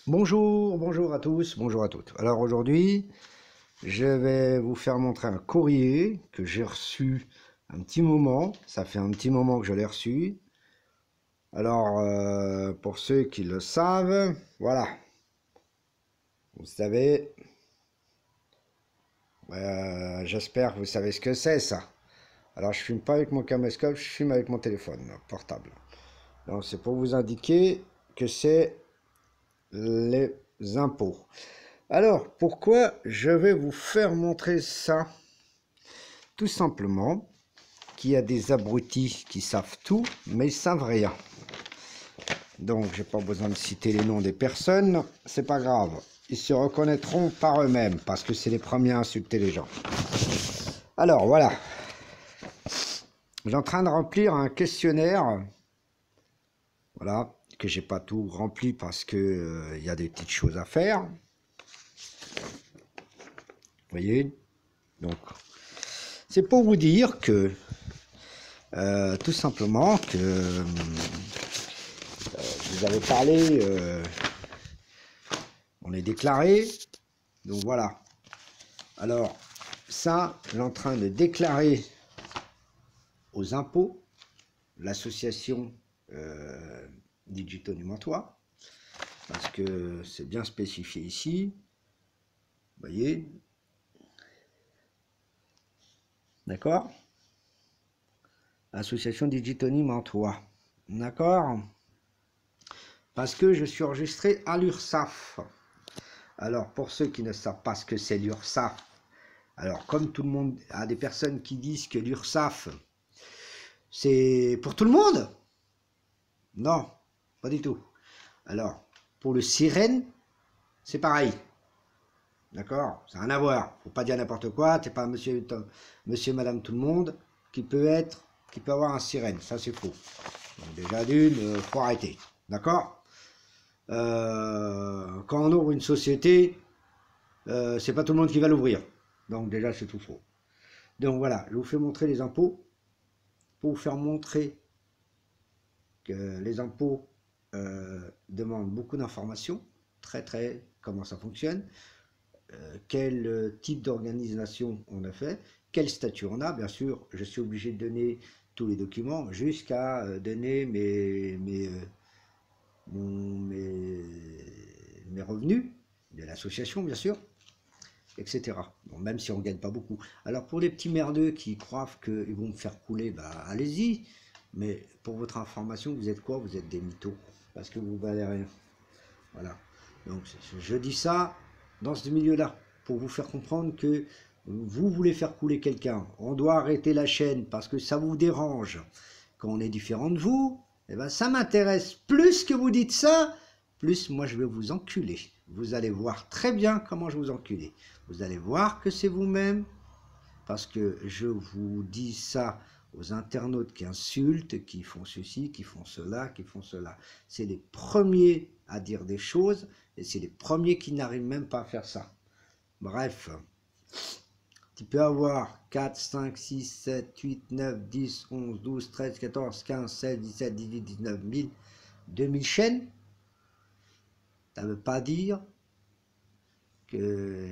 Bonjour, bonjour à tous, bonjour à toutes. Alors aujourd'hui, je vais vous faire montrer un courrier que j'ai reçu un petit moment. Ça fait un petit moment que je l'ai reçu. Alors, pour ceux qui le savent, voilà. Vous savez, j'espère que vous savez ce que c'est ça. Alors, je filme pas avec mon caméscope, je filme avec mon téléphone portable. Donc, c'est pour vous indiquer que c'est les impôts. Alors, pourquoi je vais vous faire montrer ça? Tout simplement qu'il y a des abrutis qui savent tout, mais ils savent rien. Donc, j'ai pas besoin de citer les noms des personnes, c'est pas grave. Ils se reconnaîtront par eux-mêmes, parce que c'est les premiers à insulter les gens. Alors, voilà. J'ai en train de remplir un questionnaire. Voilà, que j'ai pas tout rempli parce que y a des petites choses à faire. Vous voyez? Donc, c'est pour vous dire que tout simplement que vous avez parlé, on est déclaré, donc voilà. Alors ça, je suis en train de déclarer aux impôts l'association Digitoni Mantois, parce que c'est bien spécifié ici, vous voyez, d'accord? Association Digitoni Mantois, d'accord? Parce que je suis enregistré à l'URSSAF. Alors, pour ceux qui ne savent pas ce que c'est l'URSSAF, alors comme tout le monde a des personnes qui disent que l'URSSAF, c'est pour tout le monde? Non, pas du tout. Alors, pour le sirène, c'est pareil. D'accord? Ça n'a rien à voir. Faut pas dire n'importe quoi. T'es pas monsieur, madame, tout le monde qui peut avoir un sirène. Ça, c'est faux. Donc, déjà d'une, faut arrêter. D'accord? Quand on ouvre une société, c'est pas tout le monde qui va l'ouvrir. Donc déjà, c'est tout faux. Donc voilà, je vous fais montrer les impôts pour vous faire montrer que les impôts demandent beaucoup d'informations, comment ça fonctionne, quel type d'organisation on a fait, quel statut on a. Bien sûr, je suis obligé de donner tous les documents jusqu'à donner mes revenus de l'association, bien sûr, etc. Bon, même si on ne gagne pas beaucoup. Alors pour les petits merdeux qui croient qu'ils vont me faire couler, bah allez-y. Mais pour votre information, vous êtes quoi? Vous êtes des mythos. Parce que vous valez rien. Voilà. Donc je dis ça dans ce milieu-là, pour vous faire comprendre que vous voulez faire couler quelqu'un. On doit arrêter la chaîne parce que ça vous dérange. Quand on est différent de vous, eh ben ça m'intéresse. Plus que vous dites ça, plus moi je vais vous enculer. Vous allez voir très bien comment je vous enculer. Vous allez voir que c'est vous-même, parce que je vous dis ça aux internautes qui insultent, qui font ceci, qui font cela, qui font cela. C'est les premiers à dire des choses, et c'est les premiers qui n'arrivent même pas à faire ça. Bref, tu peux avoir 4, 5, 6, 7, 8, 9, 10, 11, 12, 13, 14, 15, 16, 17, 18, 19 000, 2000 chaînes. Ça ne veut pas dire que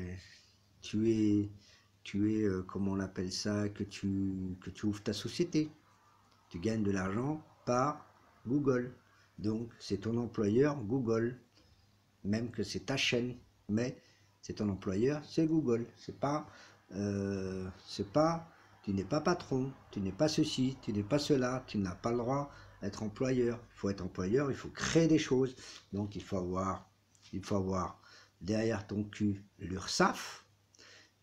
tu es comment on appelle ça, que tu ouvres ta société. Tu gagnes de l'argent par Google. Donc, c'est ton employeur Google. Même que c'est ta chaîne. Mais c'est ton employeur, c'est Google. Tu n'es pas patron, tu n'es pas ceci, tu n'es pas cela, tu n'as pas le droit d'être employeur. Il faut être employeur, il faut créer des choses. Donc, il faut avoir derrière ton cul l'URSSAF,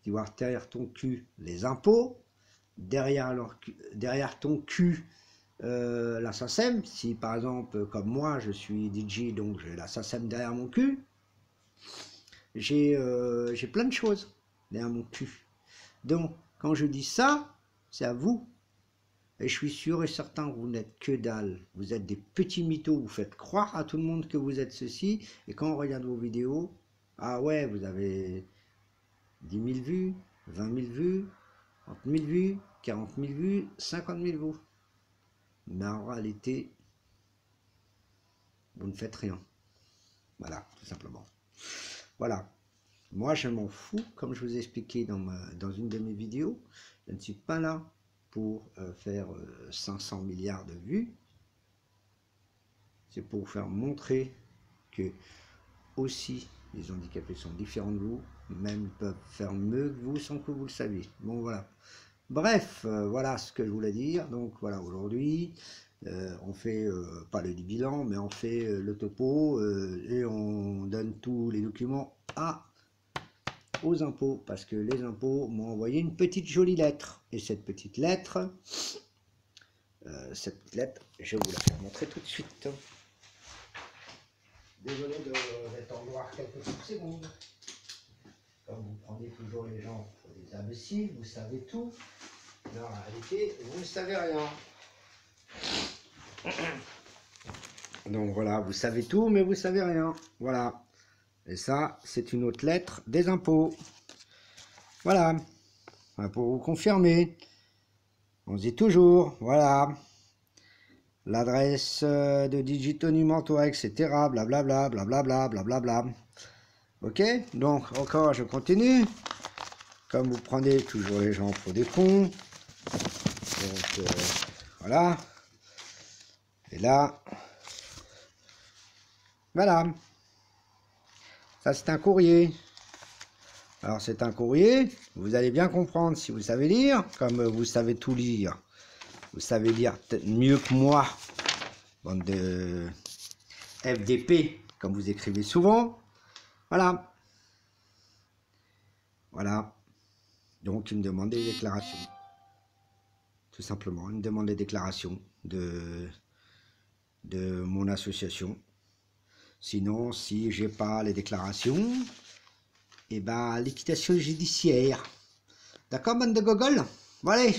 tu vois derrière ton cul les impôts, derrière ton cul la SACEM. Si par exemple, comme moi, je suis DJ, donc j'ai la SACEM derrière mon cul, j'ai plein de choses derrière mon cul. Donc, quand je dis ça, c'est à vous. Et je suis sûr et certain que vous n'êtes que dalle. Vous êtes des petits mythos. Vous faites croire à tout le monde que vous êtes ceci. Et quand on regarde vos vidéos, ah ouais, vous avez 10 000 vues, 20 000 vues, 30 000 vues, 40 000 vues, 50 000 vues. Mais en réalité, vous ne faites rien. Voilà, tout simplement. Voilà. Moi, je m'en fous, comme je vous ai expliqué dans une de mes vidéos. Je ne suis pas là pour faire 500 milliards de vues. C'est pour vous faire montrer que aussi les handicapés sont différents de vous, même peuvent faire mieux que vous sans que vous le saviez. Bon, voilà. Bref, voilà ce que je voulais dire. Donc voilà, aujourd'hui, on fait pas le bilan, mais on fait le topo et on donne tous les documents aux impôts, parce que les impôts m'ont envoyé une petite jolie lettre. Et cette petite lettre, je vais vous la faire montrer tout de suite. Désolé d'être en noir quelques petites secondes. Comme vous prenez toujours les gens pour des imbéciles, vous savez tout. Mais en réalité, vous ne savez rien. Donc voilà, vous savez tout, mais vous ne savez rien. Voilà. Et ça, c'est une autre lettre des impôts. Voilà. Pour vous confirmer. On dit toujours, voilà. L'adresse de Digito Numantois, etc. Blablabla, blablabla, blablabla. Ok, donc encore, je continue. Comme vous prenez toujours les gens pour des cons. Donc, voilà. Et là, voilà. Ça, c'est un courrier. Alors, c'est un courrier. Vous allez bien comprendre si vous savez lire, comme vous savez tout lire. Vous savez lire peut-être mieux que moi. Bande de FDP, comme vous écrivez souvent. Voilà. Voilà. Donc, il me demande des déclarations. Tout simplement, il me demande des déclarations de mon association. Sinon, si j'ai pas les déclarations, et ben liquidation judiciaire. D'accord, bande de gogoles? Voilà.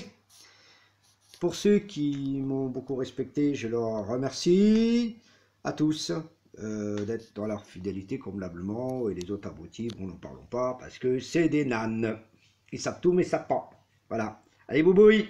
Pour ceux qui m'ont beaucoup respecté, je leur remercie à tous d'être dans leur fidélité convenablement. Et les autres abrutis, bon, n'en parlons pas, parce que c'est des nanes. Ils savent tout, mais ils savent pas. Voilà. Allez, boubouille!